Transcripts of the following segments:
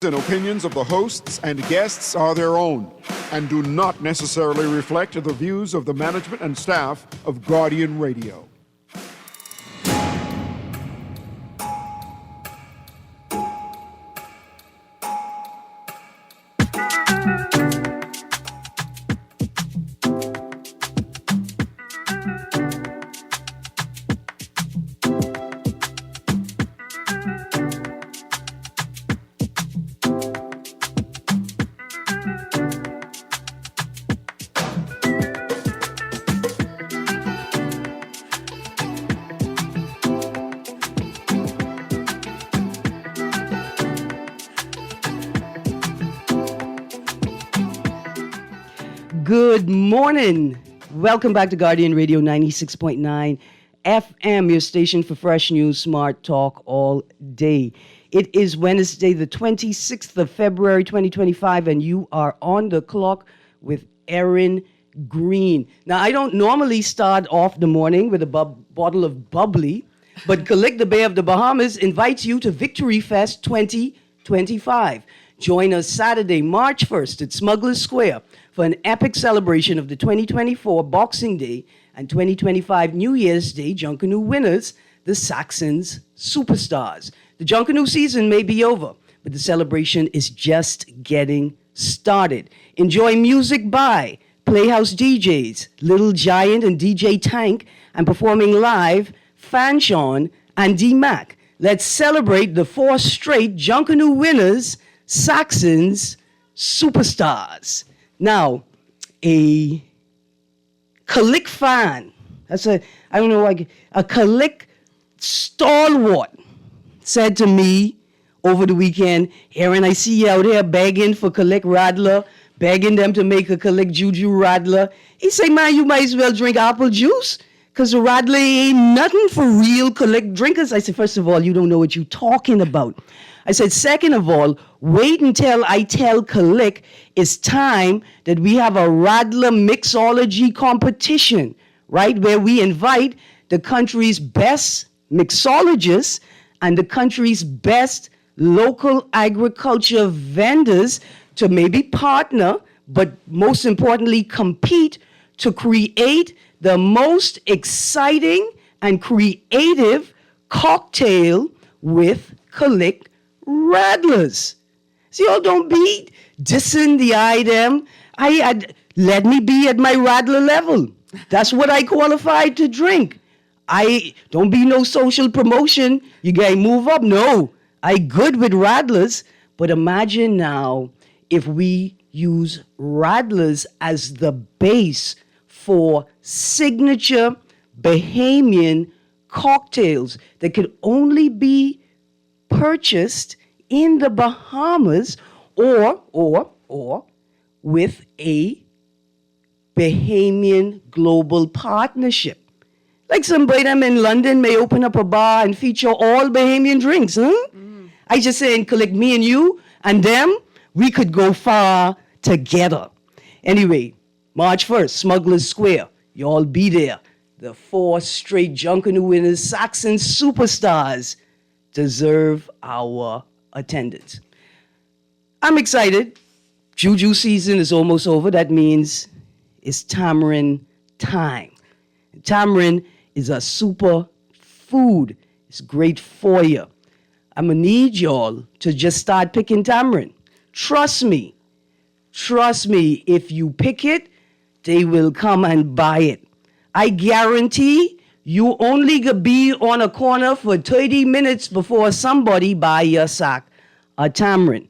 And opinions of the hosts and guests are their own and do not necessarily reflect the views of the management and staff of Guardian Radio. Good morning. Welcome back to Guardian Radio 96.9 FM, your station for fresh news, smart talk all day. It is Wednesday, the 26th of February, 2025, and you are on the clock with Erin, Greene. Now, I don't normally start off the morning with a bottle of bubbly, but Kalik, the Bay of the Bahamas, invites you to Victory Fest 2025. Join us Saturday, March 1st at Smugglers Square for an epic celebration of the 2024 Boxing Day and 2025 New Year's Day Junkanoo winners, the Saxons Superstars. The Junkanoo season may be over, but the celebration is just getting started. Enjoy music by Playhouse DJs, Little Giant and DJ Tank, and performing live, Fanshawn and D-Mac. Let's celebrate the 4 straight Junkanoo winners, Saxons Superstars. Now, a Kalik fan, a Kalik stalwart said to me over the weekend, Erin, I see you out here begging for Kalik Radler, begging them to make a Kalik Juju Radler. He said, man, you might as well drink apple juice, because the Radler ain't nothing for real Kalik drinkers. I said, first of all, you don't know what you're talking about. I said, second of all, wait until I tell Kalik it's time that we have a Radler mixology competition, right? Where we invite the country's best mixologists and the country's best local agriculture vendors to maybe partner, but most importantly, compete to create the most exciting and creative cocktail with Kalik Radlers. See, y'all don't be dissing the item. Let me be at my Radler level. That's what I qualified to drink. I don't be no social promotion. You gotta move up. No, I good with Radlers. But imagine now if we use Radlers as the base for signature Bahamian cocktails that could only be purchased in the Bahamas or with a Bahamian global partnership. Like somebody them in London may open up a bar and feature all Bahamian drinks, huh? I just saying, collect me and you and them, we could go far together. Anyway, March 1st, Smugglers Square. Y'all be there. The 4 straight Junkanoo winners, Saxon Superstars, deserve our attendance. I'm excited. Juju season is almost over. That means it's tamarind time. Tamarind is a super food. It's great for you. I'm going to need y'all to just start picking tamarind. Trust me. Trust me, if you pick it, they will come and buy it. I guarantee you only could be on a corner for 30 minutes before somebody buy your sack of tamarind.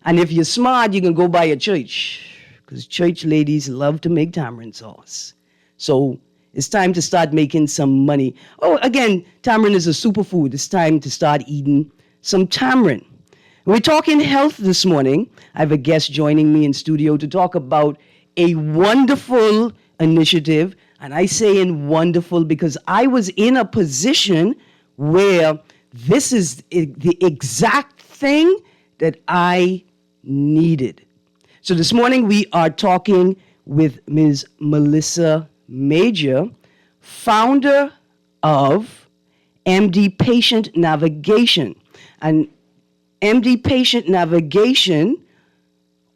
And if you're smart, you can go buy a church, because church ladies love to make tamarind sauce. So it's time to start making some money. Oh, again, tamarind is a superfood. It's time to start eating some tamarind. We're talking health this morning. I have a guest joining me in studio to talk about a wonderful initiative. And I say in wonderful because I was in a position where this is the exact thing that I needed. So this morning we are talking with Ms. Melissa Major, founder of MD Patient Navigation. And MD Patient Navigation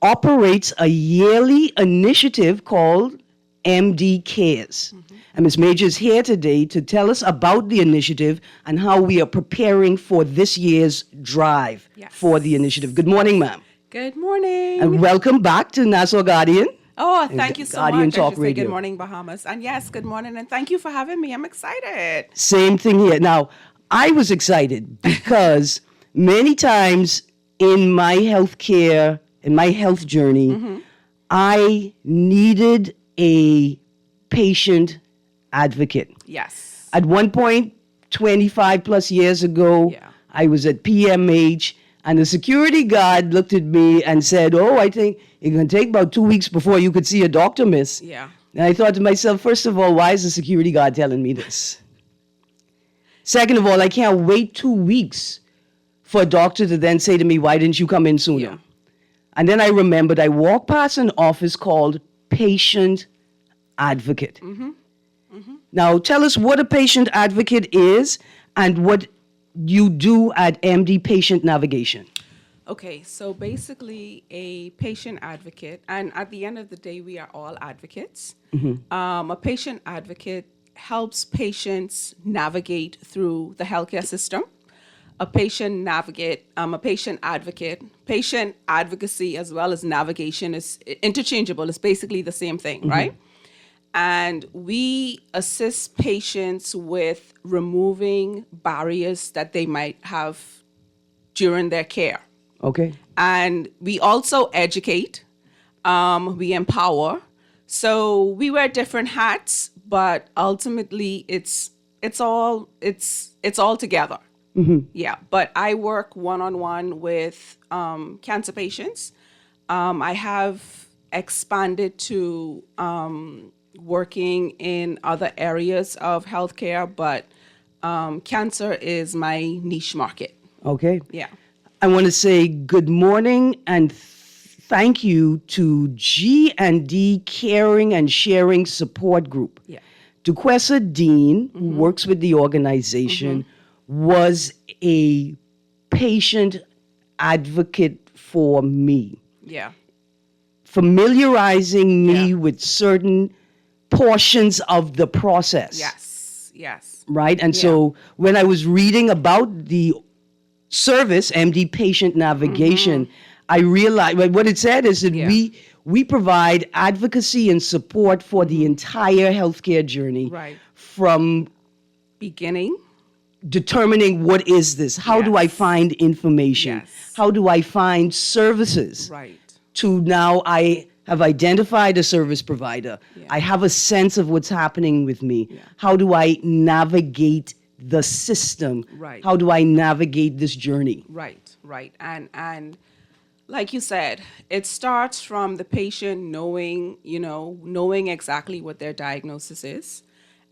operates a yearly initiative called MD Cares. And Ms. Major is here today to tell us about the initiative and how we are preparing for this year's drive for the initiative. Good morning, ma'am. Good morning. And welcome back to Nassau Guardian. Oh, thank you so Guardian much. Talk I should say Radio. good morning, Bahamas. And yes, good morning. And thank you for having me. I'm excited. Same thing here. Now, I was excited because many times in my healthcare, in my health journey, I needed a patient advocate. Yes. At one point, 25 plus years ago, Yeah. I was at PMH, and the security guard looked at me and said, "Oh, I think it's going to take about 2 weeks before you could see a doctor, miss." Yeah. And I thought to myself, first of all, why is the security guard telling me this? Second of all, I can't wait 2 weeks for a doctor to then say to me, "Why didn't you come in sooner?" Yeah. And then I remembered I walked past an office called Patient Advocate. Now, tell us what a patient advocate is and what you do at MD Patient Navigation. Okay, so basically, a patient advocate, and at the end of the day, we are all advocates. A patient advocate helps patients navigate through the healthcare system. A patient advocate, patient advocacy as well as navigation is interchangeable. It's basically the same thing, right? And we assist patients with removing barriers that they might have during their care. Okay. And we also educate, we empower. So we wear different hats, but ultimately it's all together. Yeah, but I work one-on-one with cancer patients. I have expanded to working in other areas of healthcare, but cancer is my niche market. Okay. Yeah. I want to say good morning and thank you to G&D Caring and Sharing Support Group. Yeah. Duquesa Dean, who works with the organization, was a patient advocate for me, Yeah. familiarizing me Yeah. with certain portions of the process. Yes. Yes. Right? And Yeah. so when I was reading about the service, MD Patient Navigation, I realized what it said is that Yeah. we provide advocacy and support for the entire healthcare journey, Right. from Beginning. determining what is this, how do I Yes. find information, Yes. how do I find services, Right. to now I have identified a service provider. Yeah. I have a sense of what's happening with me. Yeah. How do I navigate the system? Right. How do I navigate this journey? Right, right. And like you said, it starts from the patient knowing exactly what their diagnosis is.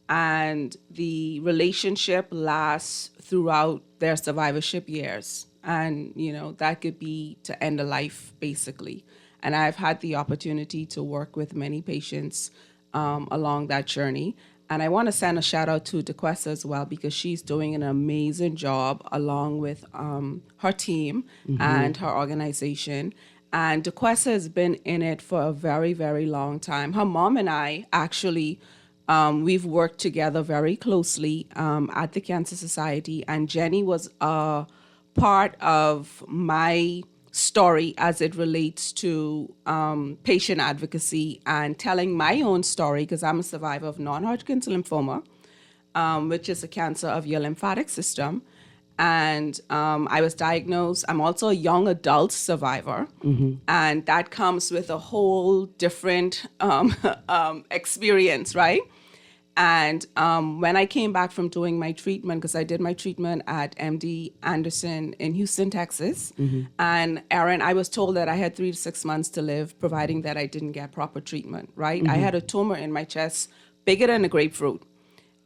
And the relationship lasts throughout their survivorship years. And, that could be to end a life, basically. And I've had the opportunity to work with many patients along that journey. And I want to send a shout out to Duquesa as well, because she's doing an amazing job along with her team and her organization. And Duquesa has been in it for a very, very long time. Her mom and I actually, we've worked together very closely at the Cancer Society. And Jenny was a part of my story as it relates to patient advocacy and telling my own story, because I'm a survivor of non-Hodgkin's lymphoma, which is a cancer of your lymphatic system. And I was diagnosed. I'm also a young adult survivor, and that comes with a whole different experience, right? And when I came back from doing my treatment, because I did my treatment at MD Anderson in Houston, Texas, and Erin, I was told that I had 3 to 6 months to live, providing that I didn't get proper treatment, right? I had a tumor in my chest, bigger than a grapefruit.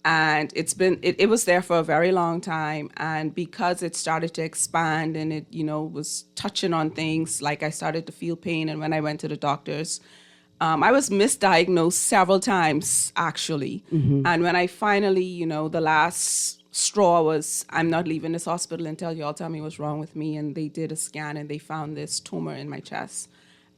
And it was there for a very long time. And because it started to expand and it, was touching on things, like I started to feel pain. And when I went to the doctors, I was misdiagnosed several times, actually. And when I finally, the last straw was, I'm not leaving this hospital until y'all tell me what's wrong with me. And they did a scan and they found this tumor in my chest.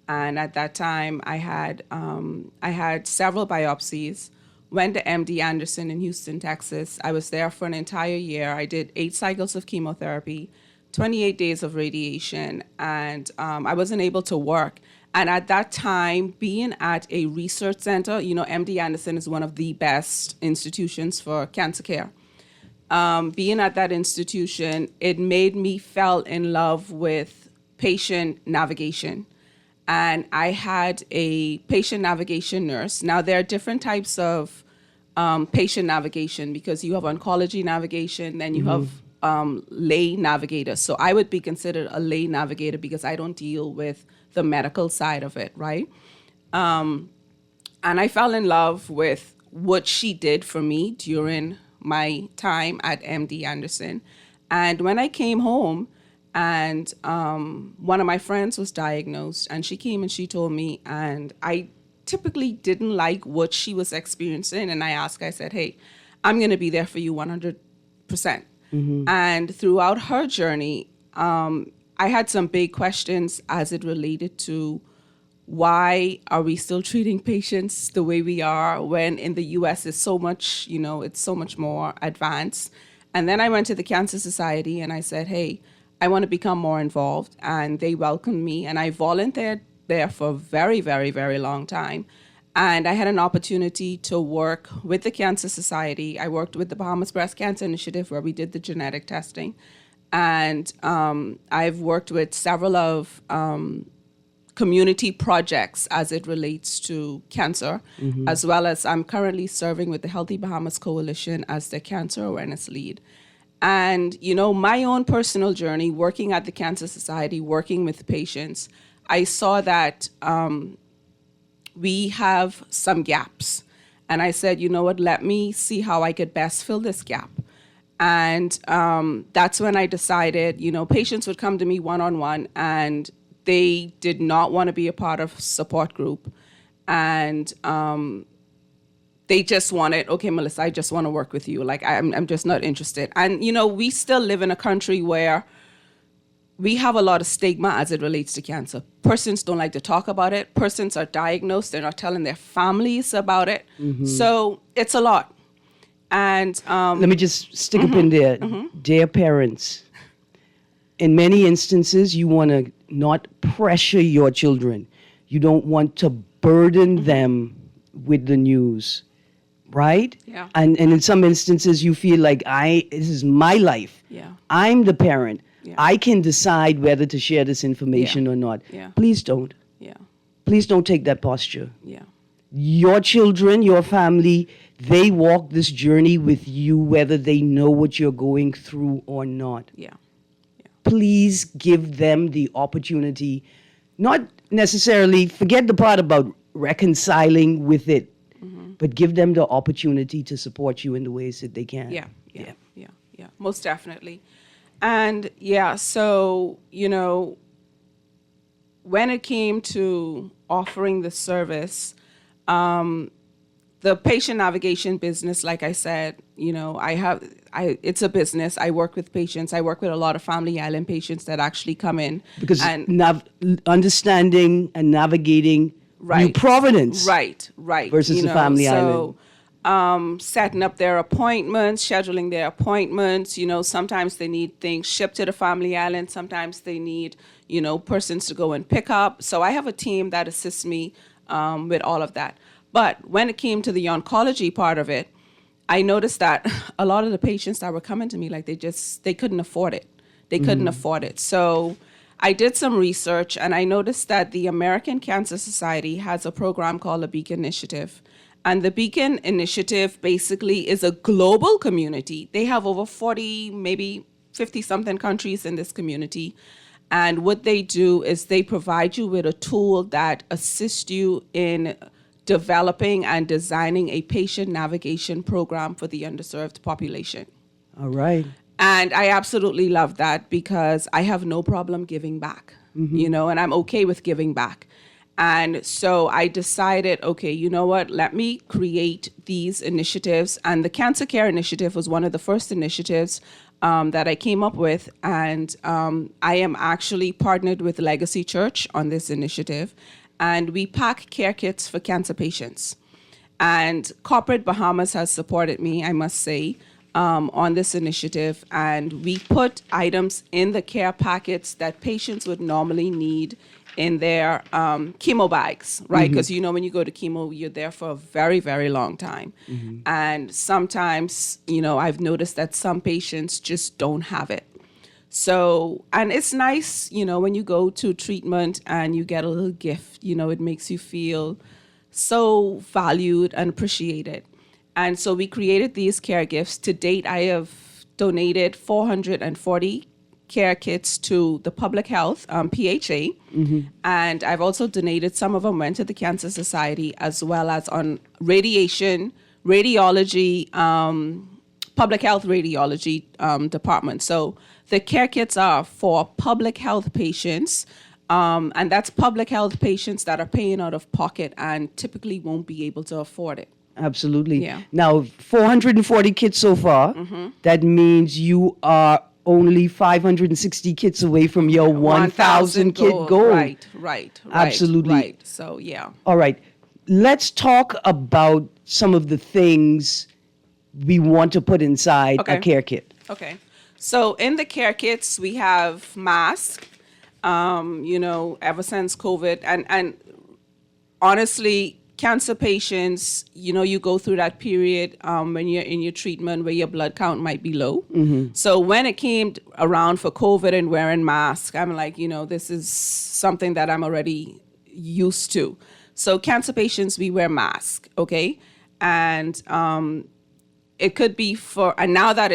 And at that time, I had several biopsies. Went to MD Anderson in Houston, Texas. I was there for an entire year. I did 8 cycles of chemotherapy, 28 days of radiation, and I wasn't able to work. And at that time, being at a research center, MD Anderson is one of the best institutions for cancer care. Being at that institution, it made me fall in love with patient navigation. And I had a patient navigation nurse. Now, there are different types of patient navigation because you have oncology navigation, then you have lay navigators. So I would be considered a lay navigator because I don't deal with the medical side of it, right? And I fell in love with what she did for me during my time at MD Anderson. And when I came home, and one of my friends was diagnosed, and she came and she told me, and I typically didn't like what she was experiencing. And I asked her, I said, hey, I'm going to be there for you 100%. And throughout her journey, I had some big questions as it related to why are we still treating patients the way we are when in the US it's so much, it's so much more advanced. And then I went to the Cancer Society and I said, hey, I want to become more involved. And they welcomed me, and I volunteered there for a very, very, very long time. And I had an opportunity to work with the Cancer Society. I worked with the Bahamas Breast Cancer Initiative where we did the genetic testing. And I've worked with several of community projects as it relates to cancer, as well as I'm currently serving with the Healthy Bahamas Coalition as the cancer awareness lead. And, my own personal journey, working at the Cancer Society, working with patients, I saw that we have some gaps. And I said, you know what, let me see how I could best fill this gap. And that's when I decided, patients would come to me one-on-one, and they did not want to be a part of support group. And they just wanted, okay, Melissa, I just want to work with you. Like, I'm just not interested. And, we still live in a country where we have a lot of stigma as it relates to cancer. Persons don't like to talk about it. Persons are diagnosed. They're not telling their families about it. So it's a lot. And let me just stick up in there. Dear parents, in many instances, you want to not pressure your children. You don't want to burden them with the news. Right? Yeah. And in some instances, you feel like this is my life. Yeah. I'm the parent. Yeah. I can decide whether to share this information or not. Yeah. Please don't. Yeah. Please don't take that posture. Yeah. Your children, your family, they walk this journey with you, whether they know what you're going through or not. Yeah. Please give them the opportunity, not necessarily, forget the part about reconciling with it, but give them the opportunity to support you in the ways that they can. Yeah. Most definitely. And so, when it came to offering the service, the patient navigation business, like I said, it's a business. I work with patients. I work with a lot of Family Island patients that actually come in. Because understanding and navigating New Providence. Right. Versus the Family Island. So setting up their appointments, scheduling their appointments, sometimes they need things shipped to the Family Island. Sometimes they need, persons to go and pick up. So I have a team that assists me with all of that. But when it came to the oncology part of it, I noticed that a lot of the patients that were coming to me, like they couldn't afford it. They couldn't afford it. So I did some research, and I noticed that the American Cancer Society has a program called the Beacon Initiative. And the Beacon Initiative basically is a global community. They have over 40, maybe 50-something countries in this community. And what they do is they provide you with a tool that assists you in developing and designing a patient navigation program for the underserved population. All right. And I absolutely love that because I have no problem giving back, and I'm okay with giving back. And so I decided, okay, you know what? Let me create these initiatives. And the Cancer Care Initiative was one of the first initiatives that I came up with. And I am actually partnered with Legacy Church on this initiative. And we pack care kits for cancer patients. And Corporate Bahamas has supported me, I must say, on this initiative. And we put items in the care packets that patients would normally need in their chemo bags, right? Because when you go to chemo, you're there for a very, very long time. And sometimes, I've noticed that some patients just don't have it. So, and it's nice, when you go to treatment and you get a little gift, it makes you feel so valued and appreciated. And so we created these care gifts. To date, I have donated 440 care kits to the public health, PHA. And I've also donated, some of them went to the Cancer Society, as well as on radiation, radiology, public health radiology department. So the care kits are for public health patients, and that's public health patients that are paying out of pocket and typically won't be able to afford it. Absolutely. Yeah. Now, 440 kits so far. That means you are only 560 kits away from your 1,000 kit goal. Right. Absolutely. Right. So, yeah. All right. Let's talk about some of the things we want to put inside a Okay. care kit. Okay. So in the care kits, we have masks, ever since COVID. And honestly, cancer patients, you go through that period when you're in your treatment where your blood count might be low. So when it came around for COVID and wearing masks, I'm like, this is something that I'm already used to. So cancer patients, we wear masks, okay? And it could be and now that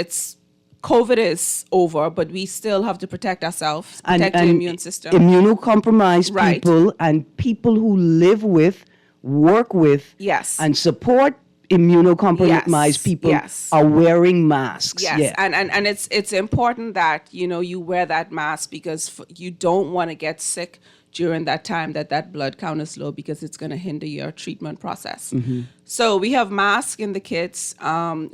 COVID is over, but we still have to protect ourselves, protect the immune system. Immunocompromised Right. people and people who live with, work with, Yes. and support immunocompromised Yes. people Yes. are wearing masks. Yes, Yeah. and it's important that you wear that mask because you don't want to get sick during that time that blood count is low, because it's going to hinder your treatment process. So we have masks in the kits.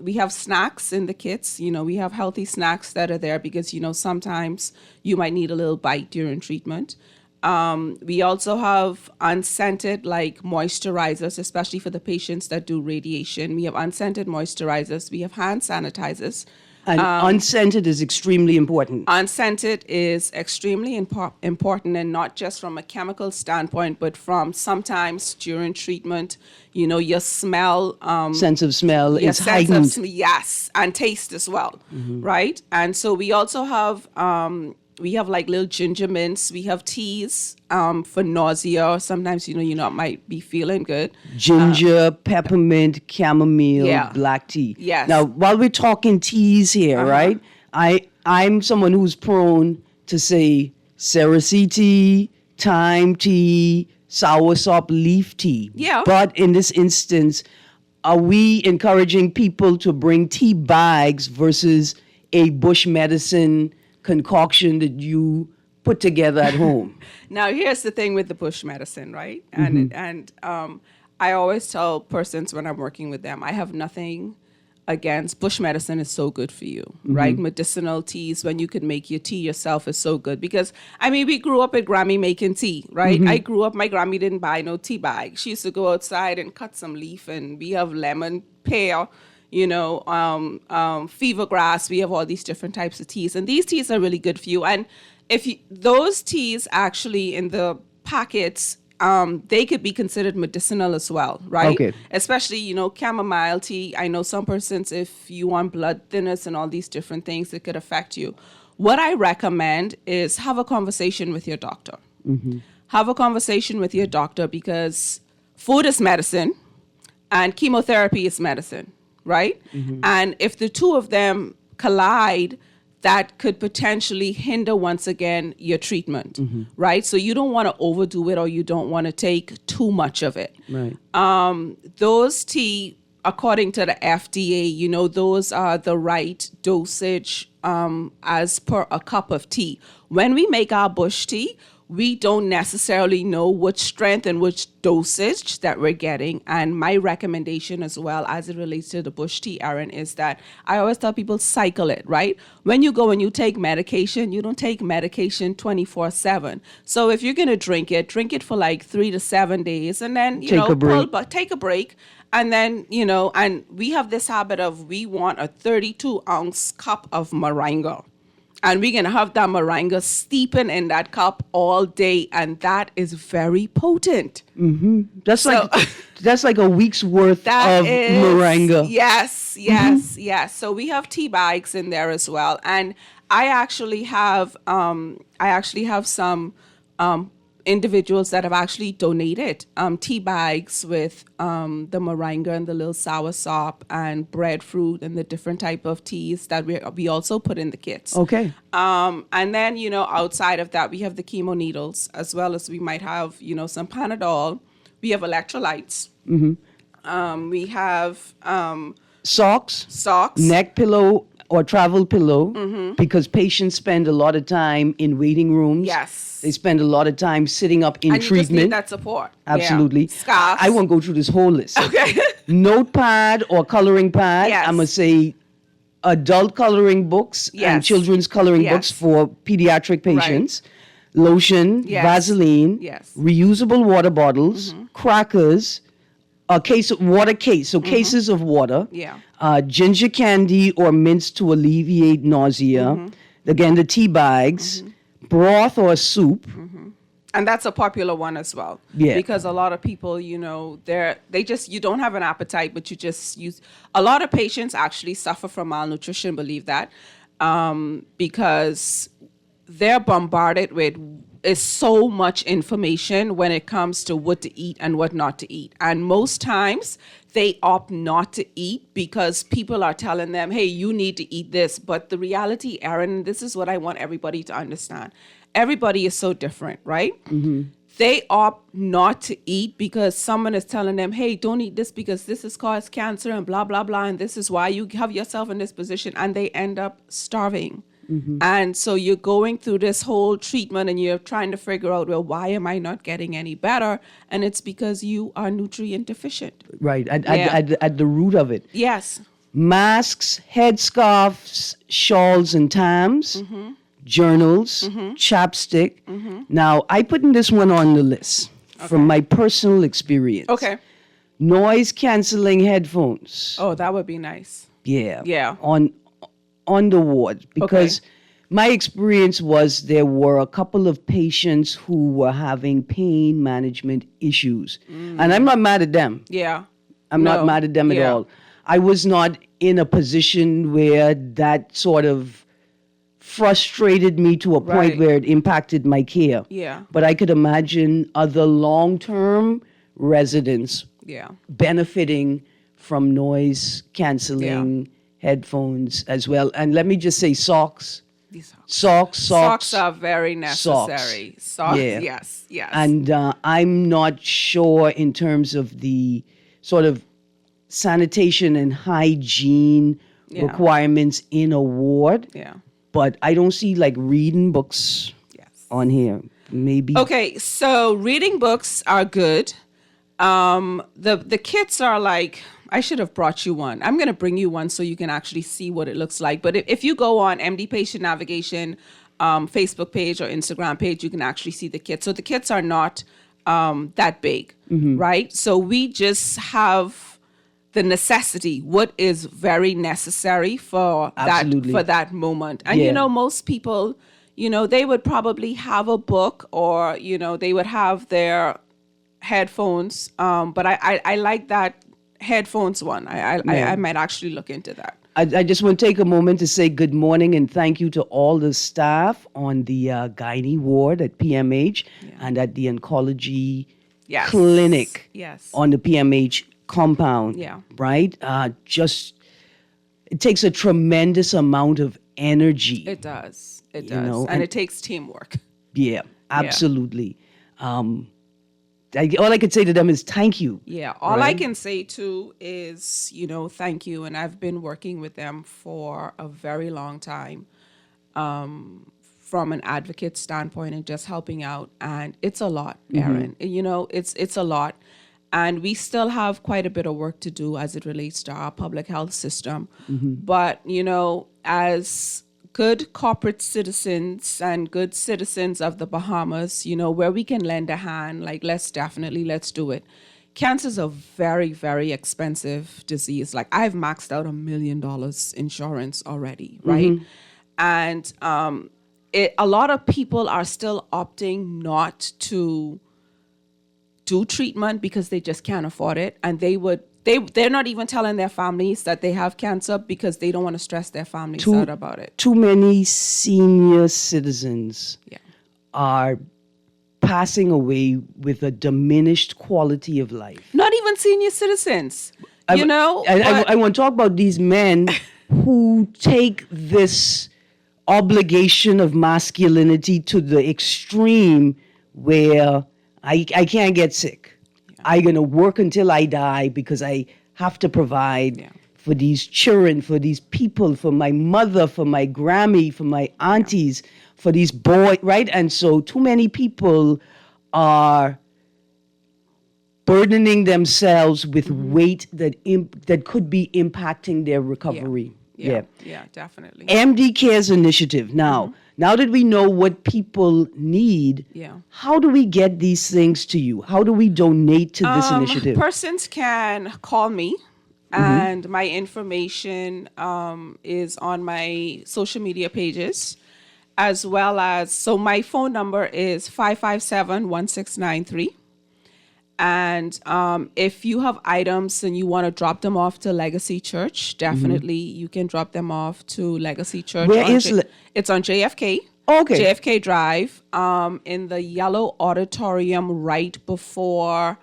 We have snacks in the kits. We have healthy snacks that are there because sometimes you might need a little bite during treatment. We also have unscented moisturizers, especially for the patients that do radiation. We have unscented moisturizers. We have hand sanitizers. And unscented is extremely important. Unscented is extremely important, and not just from a chemical standpoint, but from sometimes during treatment, your smell. Sense of smell Your is sense of heightened. yes, and taste as well, right? And so we also have little ginger mints. We have teas for nausea. Sometimes you might be feeling good. Ginger, peppermint, chamomile, Yeah. black tea. Yes. Now, while we're talking teas here, right? I'm someone who's prone to say cerasee tea, thyme tea, soursop leaf tea. Yeah. But in this instance, are we encouraging people to bring tea bags versus a bush medicine concoction that you put together at home? Now, here's the thing with the bush medicine, right? And I always tell persons when I'm working with them, I have nothing against bush medicine. Is so good for you, right? Medicinal teas, when you can make your tea yourself, is so good because we grew up with Grammy making tea, right? I grew up, my Grammy didn't buy no tea bag. She used to go outside and cut some leaf, and we have lemon, pear, fever grass. We have all these different types of teas, and these teas are really good for you. And those teas actually in the packets, they could be considered medicinal as well, right? Okay. Especially, chamomile tea. I know some persons, if you want blood thinners and all these different things, it could affect you. What I recommend is have a conversation with your doctor. Have a conversation with your doctor, because food is medicine and chemotherapy is medicine, right? And if the two of them collide, that could potentially hinder, once again, your treatment, right? So you don't want to overdo it, or you don't want to take too much of it. Right. Those tea, according to the FDA, those are the right dosage as per a cup of tea. When we make our bush tea, we don't necessarily know which strength and which dosage that we're getting. And my recommendation as well, as it relates to the bush tea, Erin, is that I always tell people cycle it, right? When you go and you take medication, you don't take medication 24/7. So if you're going to drink it for like 3 to 7 days, and then, Take a break. take a break. And then, and we have this habit of, we want a 32-ounce cup of moringa. And we're going to have that moringa steeping in that cup all day. And that is very potent. That's like a week's worth of moringa. Yes. So we have tea bags in there as well. And I actually have some individuals that have actually donated tea bags with the moringa and the little soursop and breadfruit and the different type of teas that we also put in the kits. Okay. And then, outside of that, we have the chemo needles, as well as we might have, some Panadol. We have electrolytes. We have Socks, socks. neck pillow or travel pillow, because patients spend a lot of time in waiting rooms. Yes. They spend a lot of time sitting up in And you just need treatment. that support. Absolutely. Yeah. Scarves. I won't go through this whole list. Okay. Notepad or coloring pad. Yes. I'm going to say adult coloring books and Yes. children's coloring Yes. books for pediatric patients. Lotion, Yes. Vaseline, Yes. reusable water bottles, crackers, a water case, so cases of water. Yeah. Ginger candy or mints to alleviate nausea. Again, the tea bags, broth or soup. And that's a popular one as well. Yeah. Because a lot of people, you don't have an appetite, but a lot of patients actually suffer from malnutrition, believe that, because they're bombarded with is so much information when it comes to what to eat and what not to eat. And most times they opt not to eat because people are telling them, hey, you need to eat this. But the reality, Erin, this is what I want everybody to understand. Everybody is so different, right? They opt not to eat because someone is telling them, hey, don't eat this because this has caused cancer and blah, blah, blah. And this is why you have yourself in this position. And they end up starving. And so you're going through this whole treatment and you're trying to figure out, well, why am I not getting any better? And it's because you are nutrient deficient. Right, at the root of it. Yes. Masks, headscarves, shawls and tams, journals, chapstick. Now, I put in this one on the list from my personal experience. Okay. Noise canceling headphones. Oh, that would be nice. Yeah. Yeah. On the ward, because my experience was there were a couple of patients who were having pain management issues. And I'm not mad at them. Yeah. I'm not mad at them at all. I was not in a position where that sort of frustrated me to a point Right. where it impacted my care. Yeah. But I could imagine other long-term residents Yeah. benefiting from noise canceling headphones as well. And let me just say socks. These are- Socks. Socks are very necessary. Socks. Yeah. Yes. Yes. And I'm not sure in terms of the sort of sanitation and hygiene requirements in a ward. yeah. But I don't see like reading books Yes. on here. Maybe. Okay, so reading books are good. The kits are like, I should have brought you one. I'm going to bring you one so you can actually see what it looks like. But if you go on MD Patient Navigation Facebook page or Instagram page, you can actually see the kits. So the kits are not that big, right? So we just have the necessity, what is very necessary for Absolutely. that moment. And Yeah. most people, they would probably have a book or they would have their headphones. But I like that headphones one. I might actually look into that. I just want to take a moment to say good morning and thank you to all the staff on the gynae ward at PMH and at the oncology Yes. clinic Yes. on the PMH compound. Yeah. Right? It takes a tremendous amount of energy. It does. It You does. know, and and- it takes teamwork. Yeah, absolutely. All I could say to them is thank you. Yeah. All I Right. can say too is, thank you. And I've been working with them for a very long time. from an advocate standpoint and just helping out. And it's a lot, Erin. It's a lot. And we still have quite a bit of work to do as it relates to our public health system. But, as good corporate citizens and good citizens of the Bahamas, where we can lend a hand, like let's do it. Cancer is a very, very expensive disease. Like I've maxed out $1 million insurance already, right? And a lot of people are still opting not to do treatment because they just can't afford it, and they're not even telling their families that they have cancer because they don't want to stress their families out about it. Too many senior citizens are passing away with a diminished quality of life. Not even senior citizens, I want to talk about these men who take this obligation of masculinity to the extreme where I can't get sick. I'm going to work until I die because I have to provide for these children, for these people, for my mother, for my Grammy, for my aunties, for these boys, right? And so too many people are burdening themselves with weight that could be impacting their recovery. Yeah, definitely. MD Cares initiative. Now that we know what people need, how do we get these things to you? How do we donate to this initiative? Persons can call me, and my information is on my social media pages, as well as, so my phone number is 557-1693. And if you have items and you want to drop them off to Legacy Church, definitely you can drop them off to Legacy Church. It's on JFK. Okay. JFK Drive, in the yellow auditorium right before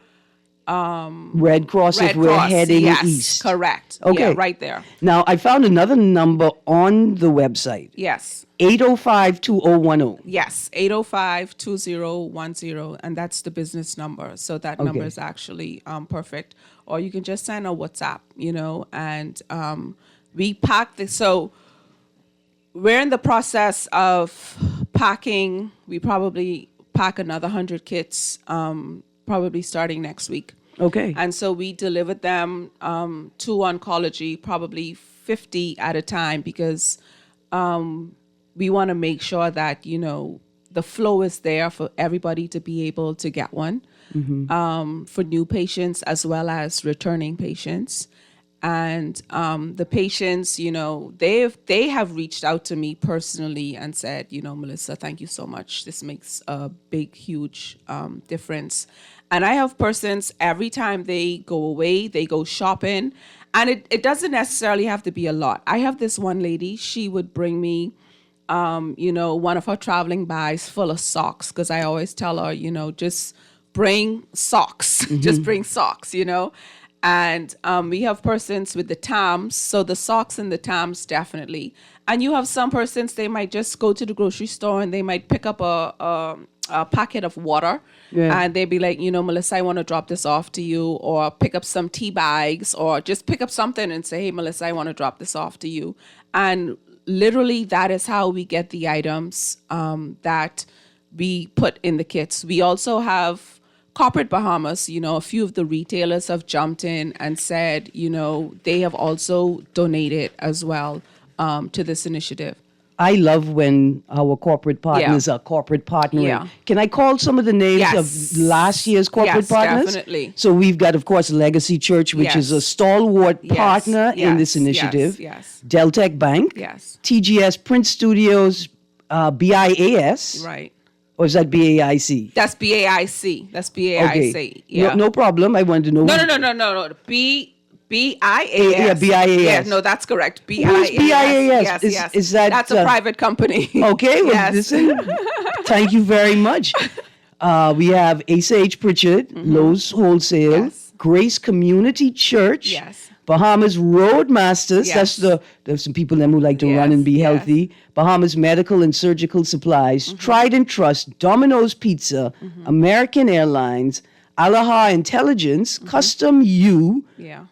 Red Cross, if we're heading east. Correct. Okay. Yeah, right there. Now, I found another number on the website. Yes. 805-2010. Yes, 805-2010, and that's the business number. So that number is actually perfect. Or you can just send a WhatsApp, and we pack this. So we're in the process of packing. We probably pack another 100 kits, probably starting next week. Okay. And so we delivered them to oncology, probably 50 at a time, because we want to make sure that, the flow is there for everybody to be able to get one, for new patients as well as returning patients. And the patients, they have reached out to me personally and said, Melissa, thank you so much. This makes a big, huge difference. And I have persons, every time they go away, they go shopping. And it doesn't necessarily have to be a lot. I have this one lady, she would bring me, one of her traveling bags full of socks, because I always tell her, just bring socks, just bring socks, And we have persons with the TAMs, so the socks and the TAMs definitely. And you have some persons, they might just go to the grocery store and they might pick up a packet of water, and they'd be like, Melissa, I want to drop this off to you, or pick up some tea bags, or just pick up something and say, hey, Melissa, I want to drop this off to you. And literally, that is how we get the items that we put in the kits. We also have Corporate Bahamas, a few of the retailers have jumped in and said, they have also donated as well to this initiative. I love when our corporate partners are corporate partnering. Yeah. Can I call some of the names of last year's corporate partners? Yes, definitely. So we've got, of course, Legacy Church, which is a stalwart partner in this initiative. Yes. Deltec Bank. Yes. TGS Print Studios, BIAS. Right. Or is that BAIC? That's BAIC. That's BAIC. Okay. Yeah. No problem. I wanted to know. No. BIAS. Yeah, BIAS. Yeah, no, that's correct. BIAS. Who's BIAS? Yes. Is that that's a private company. Okay. Well, Yes. listen. Thank you very much. We have Asa H. Pritchard, Lowe's Wholesale, Yes. Grace Community Church, Yes. Bahamas Roadmasters. Yes. There's some people them who like to run and be healthy. Bahamas Medical and Surgical Supplies, Trident Trust, Domino's Pizza, American Airlines, Aloha Intelligence, Custom U,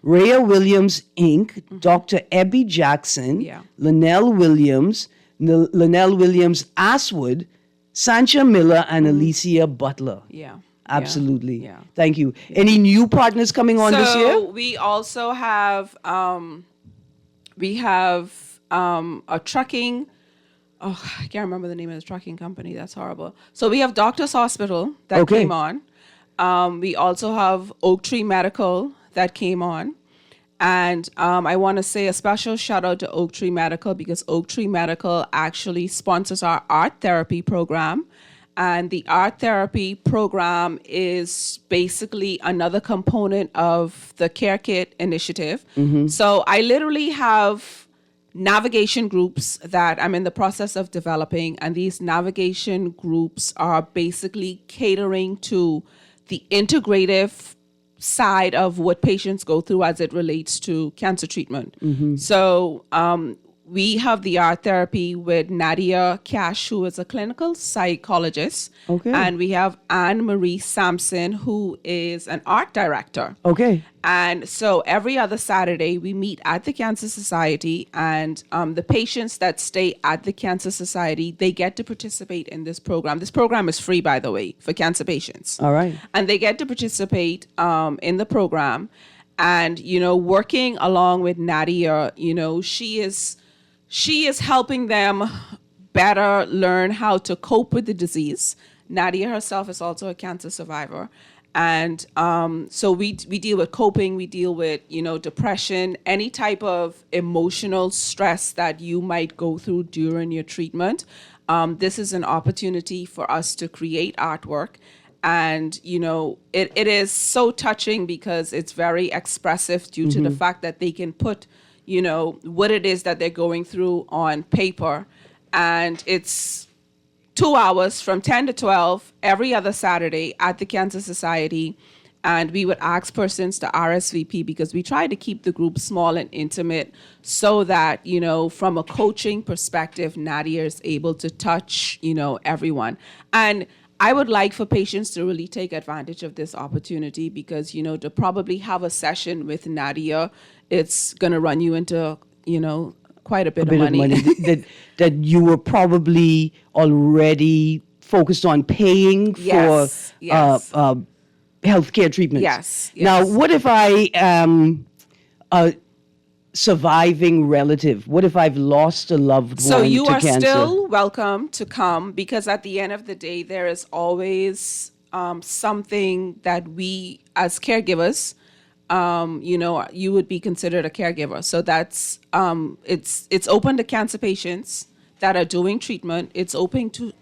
Rhea Williams Inc., Dr. Ebby Jackson, Linnell Williams, Linnell Williams Aswood, Sancha Miller, and Alicia Butler. Yeah. Absolutely. Yeah. Thank you. Any new partners coming on this year? So we also have a trucking. Oh, I can't remember the name of the trucking company. That's horrible. So we have Doctors Hospital that Okay. came on. We also have Oak Tree Medical that came on. And I want to say a special shout out to Oak Tree Medical because Oak Tree Medical actually sponsors our art therapy program. And the art therapy program is basically another component of the Care Kit initiative. So I literally have navigation groups that I'm in the process of developing. And these navigation groups are basically catering to the integrative side of what patients go through as it relates to cancer treatment. So we have the art therapy with Nadia Cash, who is a clinical psychologist. Okay. And we have Anne Marie Sampson, who is an art director. Okay. And so every other Saturday, we meet at the Cancer Society, and the patients that stay at the Cancer Society, they get to participate in this program. This program is free, by the way, for cancer patients. All right. And they get to participate in the program. And, working along with Nadia, she is helping them better learn how to cope with the disease. Nadia herself is also a cancer survivor. And so we deal with coping, we deal with, depression, any type of emotional stress that you might go through during your treatment. This is an opportunity for us to create artwork. And, it is so touching because it's very expressive due to the fact that they can put, what it is that they're going through on paper. And it's 2 hours from 10 to 12 every other Saturday at the Cancer Society. And we would ask persons to RSVP because we try to keep the group small and intimate so that, from a coaching perspective, Nadia is able to touch, everyone. And I would like for patients to really take advantage of this opportunity because, to probably have a session with Nadia, it's going to run you into, quite a bit of money. that you were probably already focused on paying for healthcare treatments. Yes. Now, what if I am a surviving relative? What if I've lost a loved one So you to are cancer? still welcome to come because at the end of the day, there is always something that we as caregivers, you would be considered a caregiver. So that's it's open to cancer patients that are doing treatment. It's open to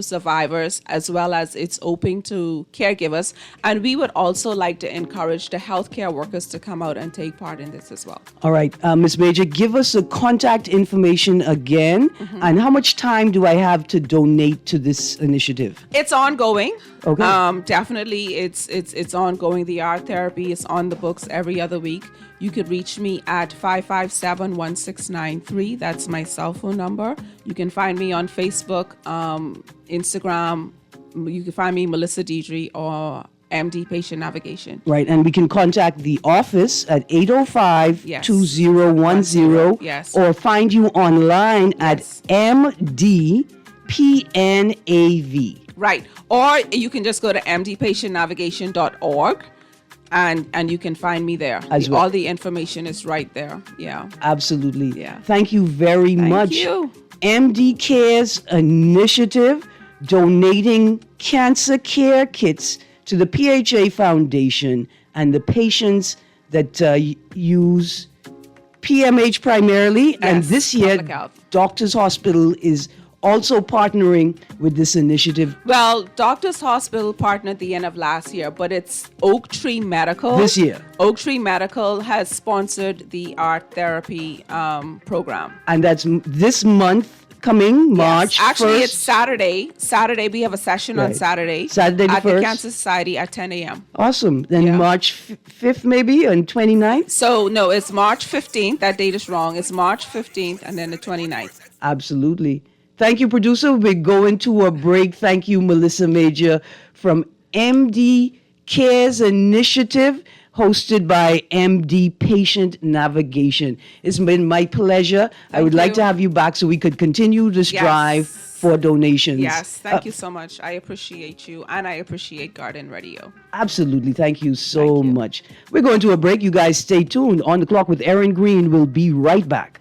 survivors as well as it's open to caregivers. And we would also like to encourage the healthcare workers to come out and take part in this as well. All right, Ms. Major, give us the contact information again. And how much time do I have to donate to this initiative? It's ongoing. Okay. Definitely, it's ongoing. The art therapy is on the books every other week. You could reach me at 557-1693. That's my cell phone number. You can find me on Facebook, Instagram. You can find me Melissa Deidre or MD Patient Navigation. Right, and we can contact the office at 805-2010. Yes. Or find you online at MDPNAV. Right. Or you can just go to mdpatientnavigation.org. And you can find me there. As well. All the information is right there. Yeah. Absolutely. Yeah. Thank you very much. you. MD Cares initiative donating cancer care kits to the PHA Foundation and the patients that use PMH primarily. And Yes, this year, public health. Doctors Hospital is also partnering with this initiative Well, Doctors Hospital partnered the end of last year, but it's Oak Tree Medical. this year. Oak Tree Medical has sponsored the art therapy program. And that's this month coming, March Yes. Actually, 1st. it's Saturday. Saturday, we have a session on Right. Saturday. Saturday the at the 1st. Cancer Society at 10 a.m. Awesome. Then Yeah. March 5th maybe and 29th? So, no, it's March 15th. That date is wrong. It's March 15th and then the 29th. Absolutely. Thank you, producer. We're going to a break. Thank you, Melissa Major from MD Cares Initiative. hosted by MD Patient Navigation. It's been my pleasure. I would like you. to have you back so we could continue this Yes. drive for donations. Yes, thank you so much. I appreciate you, and I appreciate Garden Radio. Absolutely. Thank you so Thank you. much. We're going to a break. You guys stay tuned. On the Clock with Erin Greene. We'll be right back.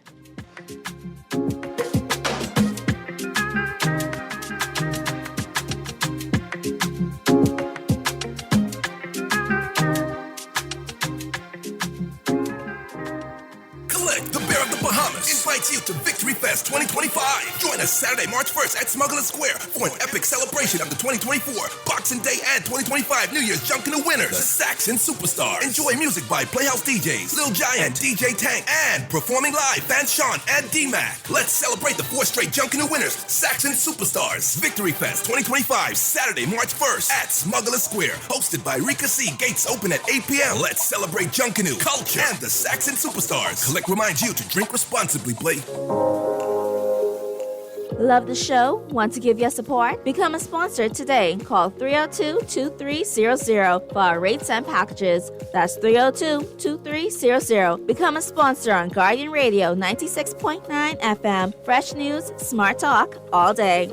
Collect the Bear of the Bahamas invites you to Victory Fest 2025. Join us Saturday, March 1st at Smuggler Square for an epic celebration of the 2024 Boxing Day and 2025 New Year's Junk in the Winners, the Saxon Superstars. Enjoy music by Playhouse DJs, Lil Giant, DJ Tank, and performing live, Fan Sean and D-Mac. Let's celebrate the 4 straight Junk in the Winners, Saxon Superstars. Victory Fest 2025, Saturday, March 1st at Smuggler Square. Hosted by Rika C. Gates open at 8 p.m. Let's celebrate Junkanoo, culture, and the Saxon Superstars. Collect reminds you to drink responsibly, play. Love the show? Want to give your support? Become a sponsor today. Call 302-2300 for our rates and packages. That's 302-2300. Become a sponsor on Guardian Radio 96.9 FM. Fresh news, smart talk, all day.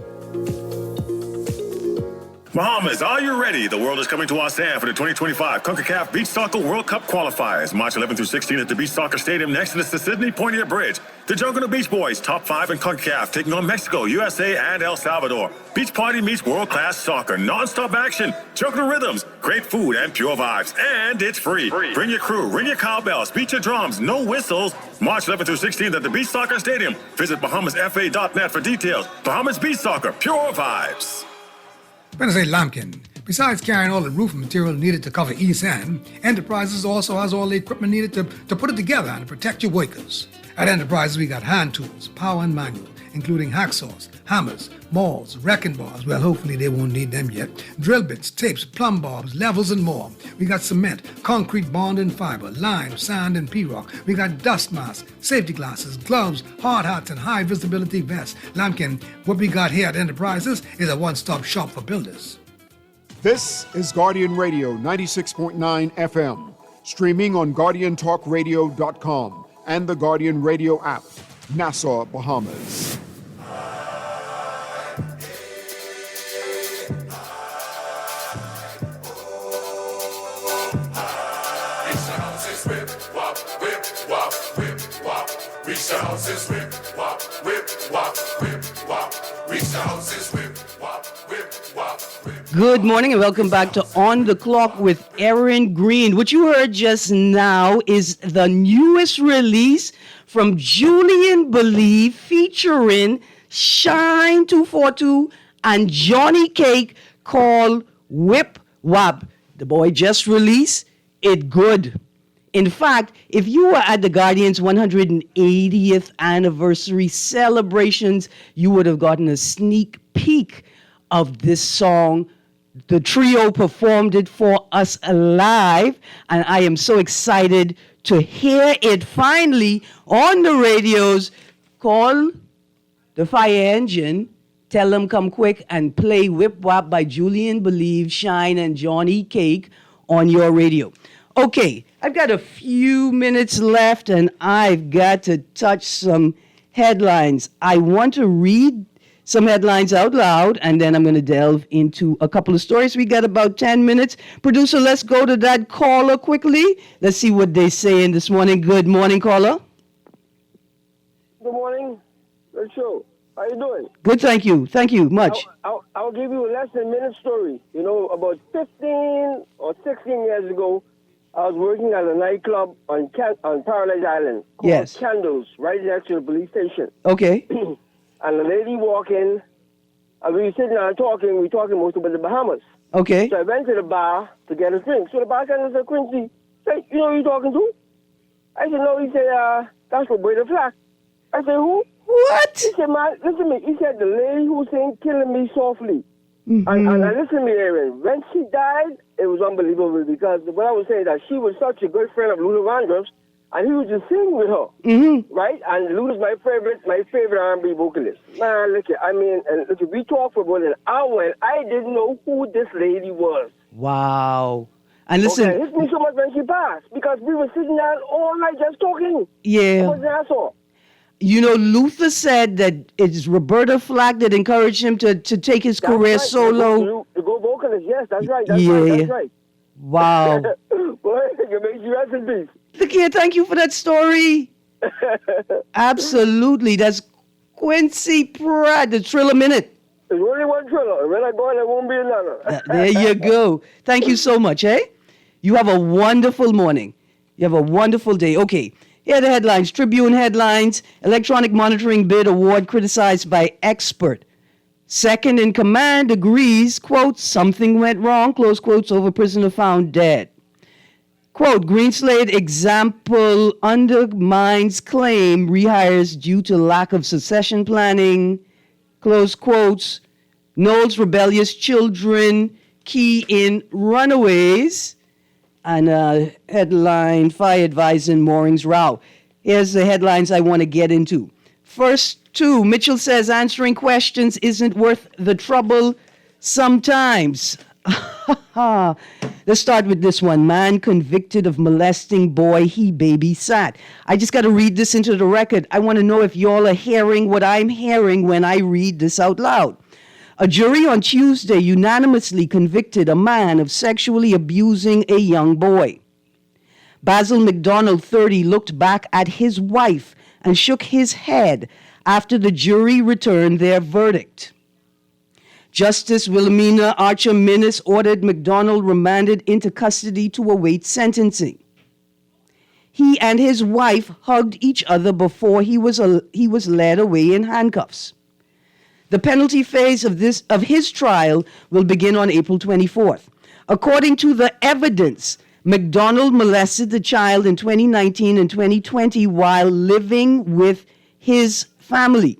Bahamas, are you ready? The world is coming to Asan for the 2025 CONCACAF Beach Soccer World Cup qualifiers. March 11 through 16 at the Beach Soccer Stadium next to the Sydney Poitier Bridge. The Junkanoo Beach Boys, top 5 in CONCACAF, taking on Mexico, USA, and El Salvador. Beach party meets world-class soccer, non-stop action, Junkanoo rhythms, great food, and pure vibes. And it's free. Bring your crew, ring your cowbells, beat your drums, no whistles. March 11 through 16 at the Beach Soccer Stadium. Visit BahamasFA.net for details. Bahamas Beach Soccer, pure vibes. Wednesday Lampkin. Besides carrying all the roofing material needed to cover East End, Enterprises also has all the equipment needed to put it together and to protect your workers. At Enterprises, we got hand tools, power and manual, including hacksaws, hammers, mauls, wrecking bars, well, hopefully they won't need them yet, drill bits, tapes, plumb bobs, levels, and more. We got cement, concrete bond and fiber, lime, sand, and P-rock. We got dust masks, safety glasses, gloves, hard hats, and high visibility vests. Lampkin, what we got here at Enterprises is a one-stop shop for builders. This is Guardian Radio 96.9 FM, streaming on GuardianTalkRadio.com and the Guardian Radio app, Nassau, Bahamas. Good morning and welcome back to On the Clock with Erin Greene. What you heard just now is the newest release from Julian Believe featuring Shine 242 and Johnny Cake called Whip Wap. The boy just released it good. In fact, if you were at the Guardian's 180th anniversary celebrations, you would have gotten a sneak peek of this song. The trio performed it for us live, and I am so excited to hear it finally on the radios. Call the fire engine, tell them come quick, and play Whip Wap by Julian Believe, Shine, and Johnny Cake on your radio. Okay, I've got a few minutes left, and I've got to touch some headlines. I want to read some headlines out loud, and then I'm going to delve into a couple of stories. We got about 10 minutes. Producer, let's go to that caller quickly. Let's see what they're saying this morning. Good morning, caller. Good morning. Good show. How you doing? Good, thank you. Thank you much. I'll give you a less than minute story. You know, about 15 or 16 years ago, I was working at a nightclub on Paradise Island called Yes. Candles, right next to the police station. Okay. And a lady walk in, and we were sitting there talking. We talking most about the Bahamas. Okay. So I went to the bar to get a drink. So the bartender said, Quincy, say, you know who you talking to? I said, no. He said, that's Roberta Flack. I said, who? What? He said, man, listen to me. He said, the lady who sang Killing Me Softly. And listen to me, Erin. When she died, it was unbelievable because what I was saying that she was such a good friend of Luther Vandross, and he would just sing with her, right? And Luther's my favorite R&B vocalist. Man, look, we talked for about an hour, and I didn't know who this lady was. Wow. And listen, Okay, it hit me so much when she passed because we were sitting down all night just talking. yeah. It was an asshole. You know, Luther said that it's Roberta Flack that encouraged him to take his That's career right. solo. The go vocalist, yes, that's right. That's Yeah. right. That's right. Wow. Boy, you make you rest in peace. Look here, thank you for that story. Absolutely. That's Quincy Pratt, the Triller Minute. There's only one Triller. When I go, there won't be another. There you go. Thank you so much, eh? You have a wonderful morning. You have a wonderful day. Okay, here are the headlines. Tribune headlines. Electronic monitoring bid award criticized by expert. Second in command agrees, quote, something went wrong, close quotes, over prisoner found dead. Quote, Greene Slade example undermines claim rehires due to lack of succession planning, close quotes. Knowles rebellious children key in runaways. And headline, fire advising moorings row. Here's the headlines I want to get into. First two, Mitchell says answering questions isn't worth the trouble sometimes. Let's start with this one. Man convicted of molesting boy he babysat. I just got to read this into the record. I want to know if y'all are hearing what I'm hearing when I read this out loud. A jury on Tuesday unanimously convicted a man of sexually abusing a young boy. Basil McDonald, 30, looked back at his wife and shook his head after the jury returned their verdict. Justice Wilhelmina Archer Minnis ordered McDonald remanded into custody to await sentencing. He and his wife hugged each other before he was led away in handcuffs. The penalty phase of his trial will begin on April 24th. According to the evidence, McDonald molested the child in 2019 and 2020 while living with his family.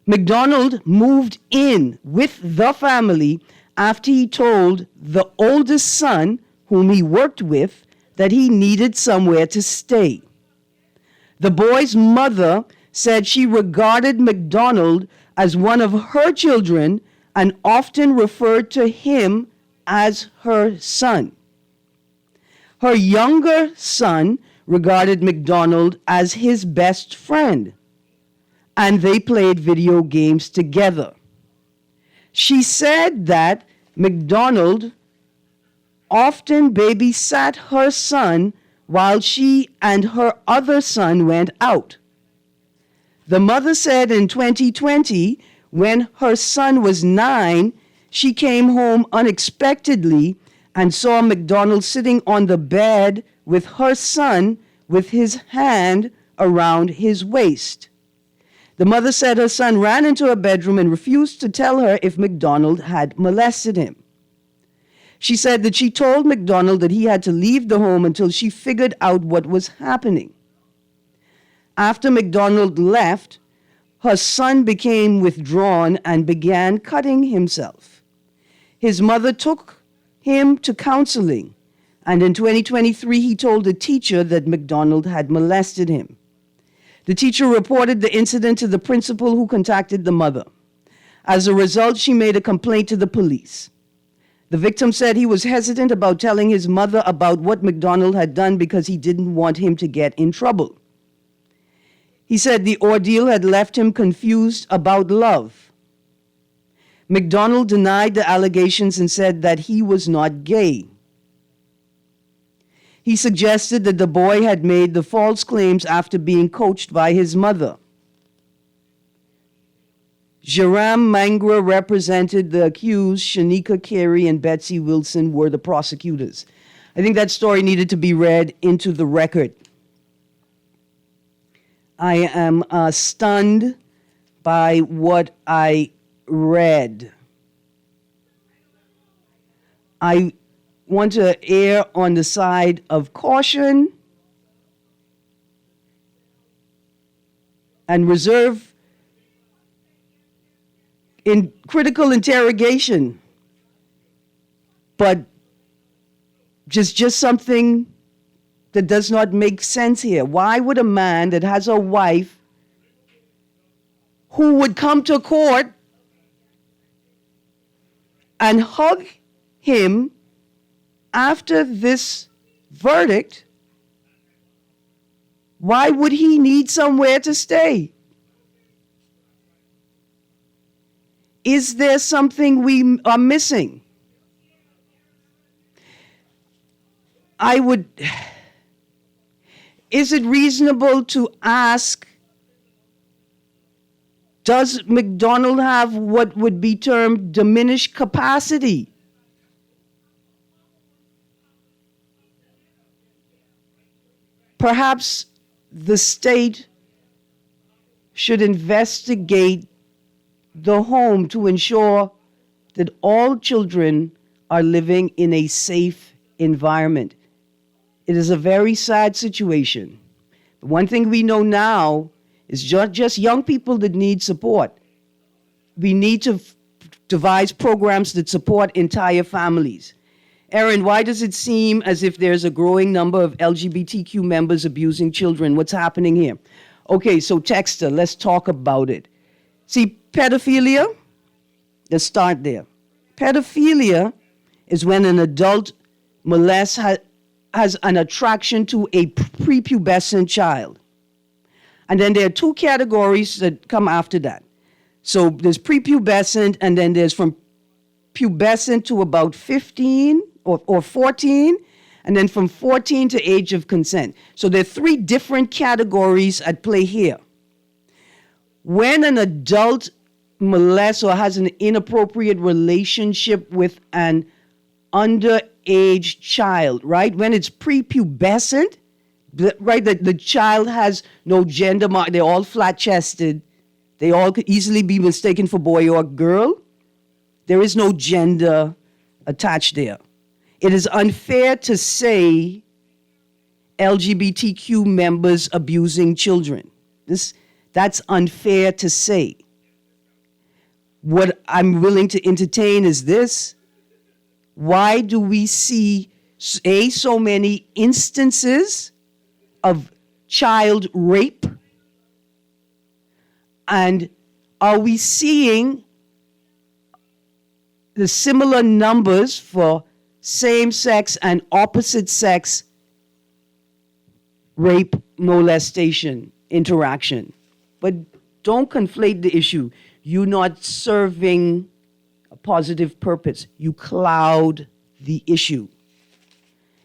McDonald moved in with the family after he told the oldest son, whom he worked with, that he needed somewhere to stay. The boy's mother said she regarded McDonald as one of her children and often referred to him as her son. Her younger son regarded McDonald as his best friend, and they played video games together. She said that McDonald often babysat her son while she and her other son went out. The mother said in 2020, when her son was 9, she came home unexpectedly and saw McDonald sitting on the bed with her son with his hand around his waist. The mother said her son ran into her bedroom and refused to tell her if McDonald had molested him. She said that she told McDonald that he had to leave the home until she figured out what was happening. After McDonald left, her son became withdrawn and began cutting himself. His mother took him to counseling, and in 2023 he told a teacher that McDonald had molested him. The teacher reported the incident to the principal, who contacted the mother. As a result, she made a complaint to the police. The victim said he was hesitant about telling his mother about what McDonald had done because he didn't want him to get in trouble. He said the ordeal had left him confused about love. McDonald denied the allegations and said that he was not gay. He suggested that the boy had made the false claims after being coached by his mother. Jaram Mangra represented the accused. Shanika Carey and Betsy Wilson were the prosecutors. I think that story needed to be read into the record. I am stunned by what I read. I want to err on the side of caution and reserve in critical interrogation, but just something that does not make sense here. Why would a man that has a wife who would come to court and hug him after this verdict, why would he need somewhere to stay? Is there something we are missing? Is it reasonable to ask, does McDonald have what would be termed diminished capacity? Perhaps the state should investigate the home to ensure that all children are living in a safe environment. It is a very sad situation. But one thing we know now is just young people that need support. We need to devise programs that support entire families. Erin, why does it seem as if there's a growing number of LGBTQ members abusing children? What's happening here? Okay, so Texter, let's talk about it. See, pedophilia, let's start there. Pedophilia is when an adult molests has an attraction to a prepubescent child. And then there are two categories that come after that. So there's prepubescent, and then there's from pubescent to about 15 or 14, and then from 14 to age of consent. So there are three different categories at play here. When an adult molests or has an inappropriate relationship with an underage child, right? When it's prepubescent, right, the child has no gender mark, they're all flat-chested, they all could easily be mistaken for boy or girl. There is no gender attached there. It is unfair to say LGBTQ members abusing children. That's unfair to say. What I'm willing to entertain is this. Why do we see, so many instances of child rape? And are we seeing the similar numbers for same-sex and opposite-sex rape, molestation, interaction? But don't conflate the issue. You're not serving a positive purpose. You cloud the issue.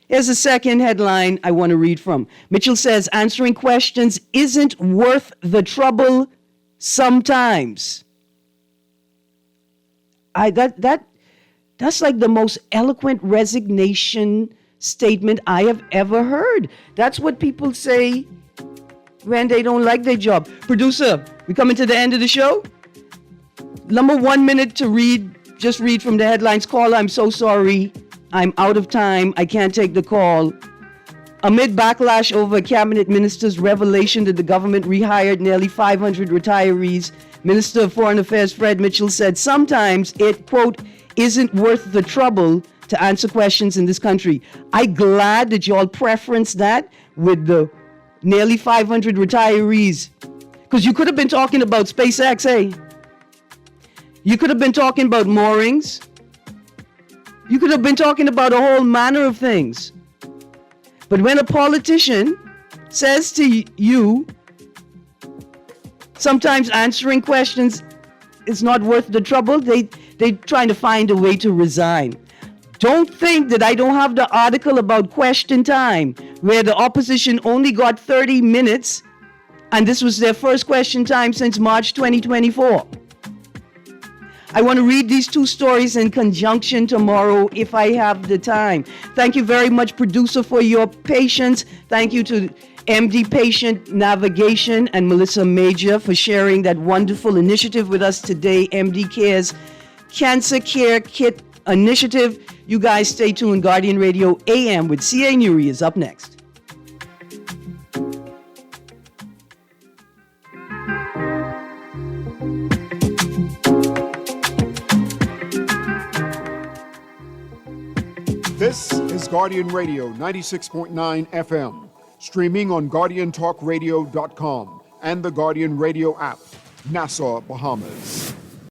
Here's a second headline I want to read from. Mitchell says, answering questions isn't worth the trouble sometimes. That's like the most eloquent resignation statement I have ever heard. That's what people say when they don't like their job. Producer, we coming to the end of the show? Number 1 minute to read, just read from the headlines. Caller, I'm so sorry. I'm out of time. I can't take the call. Amid backlash over a cabinet minister's revelation that the government rehired nearly 500 retirees, Minister of Foreign Affairs Fred Mitchell said sometimes it, quote, isn't worth the trouble to answer questions in this country. I'm glad that you all preference that with the nearly 500 retirees. Because you could have been talking about SpaceX, eh? You could have been talking about moorings. You could have been talking about a whole manner of things. But when a politician says to you, sometimes answering questions is not worth the trouble, they're trying to find a way to resign. Don't think that I don't have the article about question time, where the opposition only got 30 minutes, and this was their first question time since March 2024. I want to read these two stories in conjunction tomorrow if I have the time. Thank you very much, producer, for your patience. Thank you to MD Patient Navigation and Melissa Major for sharing that wonderful initiative with us today, MD Care's Cancer Care Kit Initiative. You guys stay tuned. Guardian Radio AM with C.A. Nuri is up next. This is Guardian Radio 96.9 FM, streaming on GuardianTalkRadio.com and the Guardian Radio app, Nassau, Bahamas.